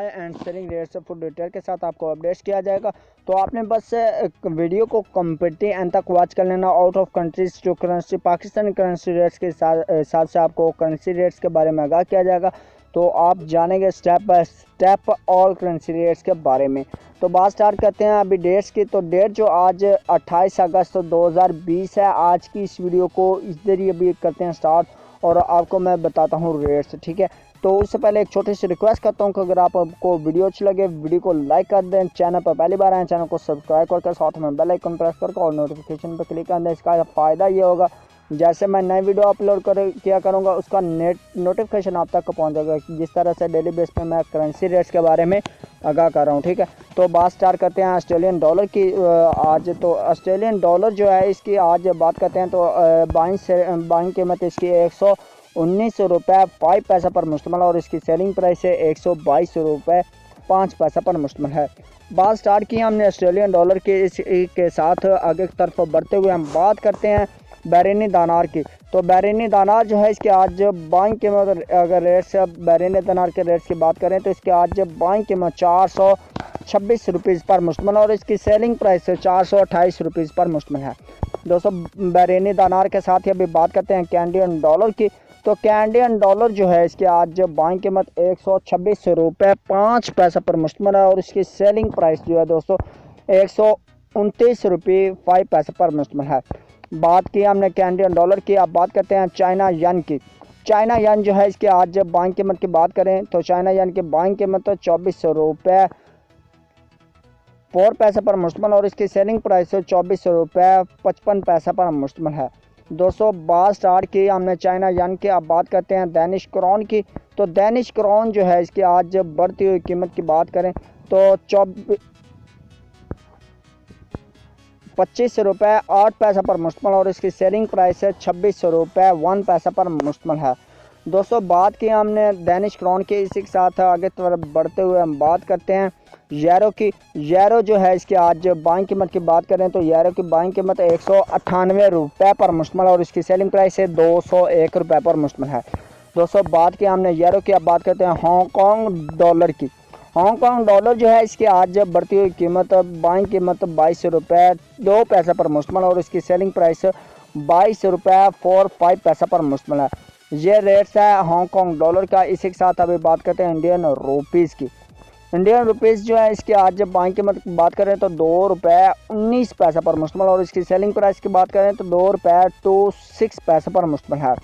And selling rate से full detail के साथ आपको अपडेट्स किया जाएगा। तो आपने बस वीडियो को कंप्लीटली एंड तक वॉच कर लेना। आउट ऑफ कंट्रीज जो करेंसी पाकिस्तानी करेंसी रेट्स के साथ से आपको करेंसी रेट्स के बारे में आगाह किया जाएगा। तो आप जानेंगे step by step all currency rates के बारे में। तो बात स्टार्ट करते हैं अभी डेट्स की। तो डेट जो आज 28 अगस्त 2020 है। आज की इस वीडियो को इस जरिए भी करते हैं स्टार्ट और आपको मैं बताता हूँ रेट्स, ठीक है। तो उससे पहले एक छोटी सी रिक्वेस्ट करता हूँ कि अगर आपको वीडियो अच्छी लगे वीडियो को लाइक कर दें, चैनल पर पहली बार आए चैनल को सब्सक्राइब करके साथ में बेल आइकन प्रेस करके और नोटिफिकेशन पर क्लिक कर दें। इसका फ़ायदा ये होगा जैसे मैं नई वीडियो अपलोड किया करूँगा उसका नोटिफिकेशन आप तक पहुँच जाएगा, जिस तरह से डेली बेस पे मैं करेंसी रेट्स के बारे में आगाह कर रहा हूँ, ठीक है। तो बात स्टार्ट करते हैं ऑस्ट्रेलियन डॉलर की। आज तो ऑस्ट्रेलियन डॉलर जो है इसकी आज बात करते हैं तो बाइंग कीमत इसकी 119 रुपये 5 पैसा पर मुश्तमिल और इसकी सेलिंग प्राइस है 122 रुपये 5 पैसा पर मुश्तमिल है। बात स्टार्ट की हमने ऑस्ट्रेलियन डॉलर के साथ आगे की तरफ बढ़ते हुए हम बात करते हैं बहरीनी दिनार की। तो बहरीनी दिनार जो है इसके आज बाइंग कीमत अगर रेट्स बहरीनी दिनार के रेट्स की बात करें तो इसके आज बाइंग कीमत 426 रुपीज़ पर मुश्तमिल और इसकी सेलिंग प्राइस 428 रुपीज़ पर मुश्तमिल है। दोस्तों बहरीनी दिनार के साथ ही अभी बात करते हैं कैनेडियन डॉलर की। तो कैनेडियन डॉलर जो है इसकी आज बाइंग कीमत 126 रुपये 5 पैसा पर मुश्तमिल है और इसकी सेलिंग प्राइस जो है दोस्तों 129 रुपये 5 पैसा पर मुश्तमिल है। बात की हमने कैनेडियन डॉलर की। अब बात करते हैं चाइना यन की। चाइना यन जो है इसकी आज बाइंग कीमत की बात करें तो चाइना यन की बाइंग कीमत 24 रुपये 4 पैसा पर मुश्तमिल और इसकी सेलिंग प्राइस 24 रुपये 55 पैसा पर मुश्तमिल है। दोस्तों बात स्टार्ट की हमने चाइना यन की। अब बात करते हैं दैनिश क्राउन की। तो दैनिश क्राउन जो है इसकी आज बढ़ती हुई कीमत की बात करें तो 25 रुपये 8 पैसा पर मुश्तमिल और इसकी सेलिंग प्राइस है 26 रुपये 1 पैसा पर मुश्तमिल है। दोस्तों बात की हमने दैनिश क्राउन के, इसी के साथ आगे तरफ बढ़ते हुए हम बात करते हैं यूरो की। यूरो जो है इसकी आज बाइंग कीमत की बात करें तो यूरो की बाइंग कीमत 198 रुपये पर मुश्तमिल और इसकी सेलिंग प्राइस है 201 रुपये पर मुश्तमिल है। दोस्तों बात की हमने यूरो की। अब बात करते हैं हांगकॉन्ग डॉलर की। हांगकॉन्ग डॉलर जो है इसकी आज बढ़ती हुई कीमत बाइंग कीमत 22 रुपये 2 पैसा पर मुश्तमिल और इसकी सेलिंग प्राइस 22 रुपये 45 पैसा पर मुश्तमिल है। ये रेट्स है हांगकॉन्ग डॉलर का। इसी के साथ अभी बात करते हैं इंडियन रुपीज़ की। इंडियन रुपीज़ जो है इसकी आज बाइंग कीमत की बात करें तो 2 रुपये 19 पैसा पर मुश्तमिल और इसकी सेलिंग प्राइस की बात करें तो 2 रुपये 26 पैसा पर मुश्तमिल है।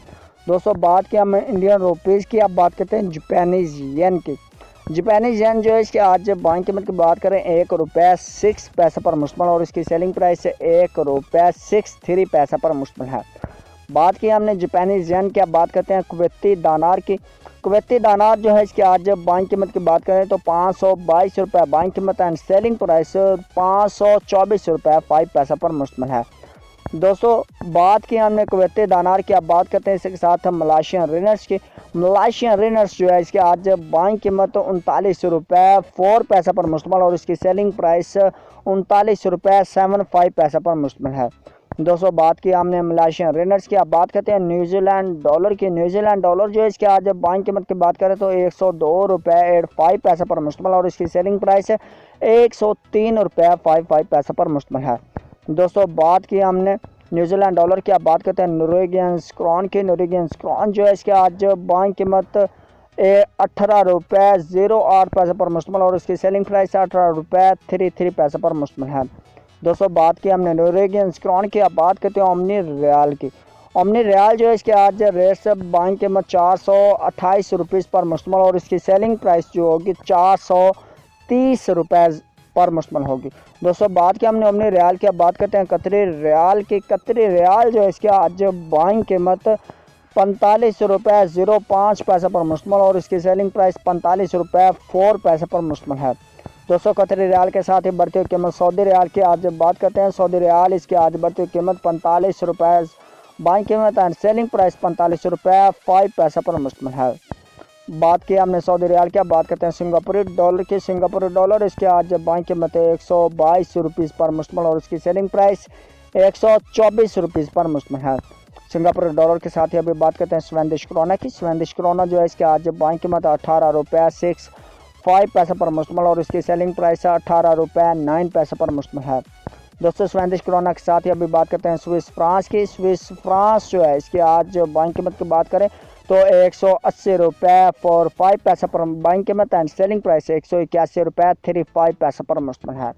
दोस्तों बात की हम इंडियन रुपीज़ की। अब बात करते हैं जापानीज़ येन की। जापानीज़ येन जो है इसकी आज बाइंग कीमत की बात करें 1 रुपये 6 पैसा पर मुश्तमिल और इसकी सेलिंग प्राइस 1 रुपये 63 पैसा पर मुश्तमिल है। बात की हमने जापानीज़ येन की। अब बात करते हैं कुवैती दिनार की। कुवैती दिनार जो है इसकी आज बाइंग कीमत की बात करें तो 522 रुपये बाइंग कीमत एंड सेलिंग प्राइस 524 रुपये 5 पैसा पर मुश्तमिल है। दोस्तों बात की हमने कुवैती दिनार की। अब बात करते हैं इसके साथ हम मलेशियन रिनर्स की। मलेशियन रिनर्स जो है इसकी आज बाइंग कीमत 39 रुपये 4 पैसा पर मुश्तमिल और इसकी सेलिंग प्राइस 39 रुपये 75 पैसा पर मुश्तमिल है। दोस्तों बात की हमने मलेशियन रिनर्स की। अब बात करते हैं न्यूजीलैंड डॉलर की। न्यूजीलैंड डॉलर जो है इसके आज बाइंग कीमत की बात करें तो 102 रुपये 85 पैसा पर मुश्तमिल और इसकी सेलिंग प्राइस है 103 रुपये 55 पैसा पर मुश्तमिल है। दोस्तों बात की हमने न्यूजीलैंड डॉलर की। अब बात करते हैं नॉर्वेजियन क्राउन की। नॉर्वेजियन क्राउन जो है इसके आज बाइंग कीमत 18 रुपये 08 पैसा पर मुश्तमिल और इसकी सेलिंग प्राइस 18 रुपये 33 पैसा पर मुश्तमिल है। दोस्तों बात की हमने नॉर्वेजियन क्राउन की। अब बात करते हैं ओमनी रियाल की। ओमनी रियाल जो है इसके आज रेट से बाइंग कीमत 428 रुपीज़ पर मुश्तमिल और इसकी सेलिंग प्राइस जो होगी 430 रुपये पर मुश्तमिल होगी। दोस्तों बात की हमने ओमनी रियाल की। अब बात करते हैं कतरी रियाल की। कतरी रियाल जो है इसके आज बाइंग कीमत 45 रुपये 05 पैसा पर मुश्तमिल और इसकी सेलिंग प्राइस 45 रुपये 4 पैसा पर मुश्तमिल है। दोस्तों कतरी रियाल के साथ ही बढ़ती हुई कीमत सऊदी रियाल की। आज बात करते हैं सऊदी रियाल। इसकी आज बढ़ती हुई कीमत 45 रुपये बाइंग कीमत एंड सेलिंग प्राइस 45 रुपये 5 पैसा पर मुश्तमिल है। बात की हमने सऊदी रियाल की। अब बात करते हैं सिंगापुरी डॉलर की। सिंगापुरी डॉलर इसके आज बाइंग कीमत 122 रुपीज़ पर मुश्तमिल और इसकी सेलिंग प्राइस 124 रुपीज़ पर मुश्तमिल है। सिंगापुरी डॉलर के साथ ही अभी बात करते हैं स्वेदिश क्रोना की। स्वेदिश क्रोना जो है इसके आज बाइंग कीमत 18 रुपये 5 पैसा पर मुश्तमल और इसकी सेलिंग प्राइस 18 रुपये 9 पैसे पर मुश्तमल है। दोस्तों स्वीडिश क्रोना के साथ ही अभी बात करते हैं स्विस फ्रांस की। स्विस फ्रांस जो है इसकी आज बाइंग कीमत की बात करें तो 180 रुपये फॉर 5 पैसा पर बाइंग कीमत एंड सेलिंग प्राइस 181 रुपये 35 पैसा पर मुश्तमल है।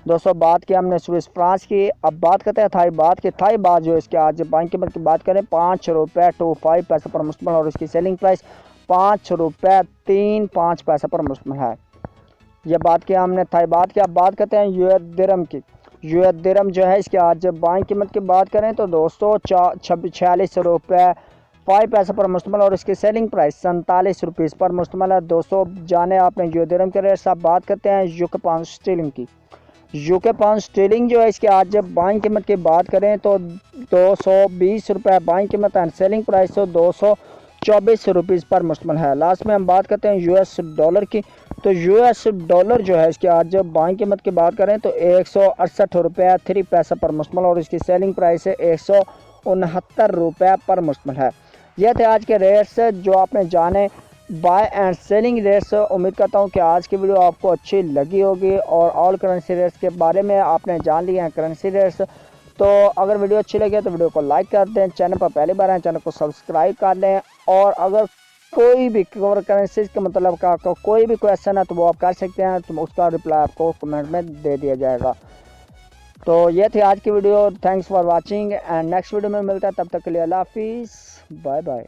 दोस्तों बात की हमने स्विस फ्रांस की, अब बात करते हैं थाई बात की। थाई बात जो इसके आज बाइंग कीमत की बात करें 5 रुपये 25 पैसे पर मुश्तमल और इसकी सेलिंग प्राइस 5 रुपये 35 पैसे पर मुश्तमल है। यह बात की हमने थाई बात की। अब बात करते हैं यूएस दिरहम की। यूएस दिरहम जो है इसकी आज बाइंग कीमत की बात करें तो दोस्तों 46 रुपये 5 पैसे पर मुश्तमल और इसकी सेलिंग प्राइस 47 रुपीज़ पर मुश्तमल है। दोस्तों जाने आपने यूएस दिरहम के रेट से। अब बात करते हैं यूके पाउंड स्टीलिंग की। यूके पाउंड स्टीलिंग जो है इसकी आज जब बाइंग कीमत की बात करें तो 220 रुपये बाइंग कीमत एंड सेलिंग प्राइस तो 224 रुपीज़ पर मुश्तमल है। लास्ट में हम बात करते हैं यूएस डॉलर की। तो यूएस डॉलर जो है इसकी आज जब बाइंग कीमत की बात करें तो 168 रुपये 3 पैसे पर मुश्तमल और इसकी सेलिंग प्राइस है 169 रुपये पर मुश्तमल है। यह थे आज के रेट्स जो आपने जाने बाय एंड सेलिंग रेट्स। उम्मीद करता हूं कि आज की वीडियो आपको अच्छी लगी होगी और ऑल करेंसी रेट्स के बारे में आपने जान लिए हैं करेंसी रेट्स। तो अगर वीडियो अच्छी लगे तो वीडियो को लाइक कर दें, चैनल पर पहली बार आए चैनल को सब्सक्राइब कर लें और अगर कोई भी करेंसी के मतलब का आपको कोई भी क्वेश्चन है तो वो आप कर सकते हैं, तो उसका रिप्लाई आपको कमेंट में दे दिया जाएगा। तो ये थी आज की video. Thanks for watching and next video में मिलता है, तब तक के लिए अल्लाह हाफिज़, बाय बाय।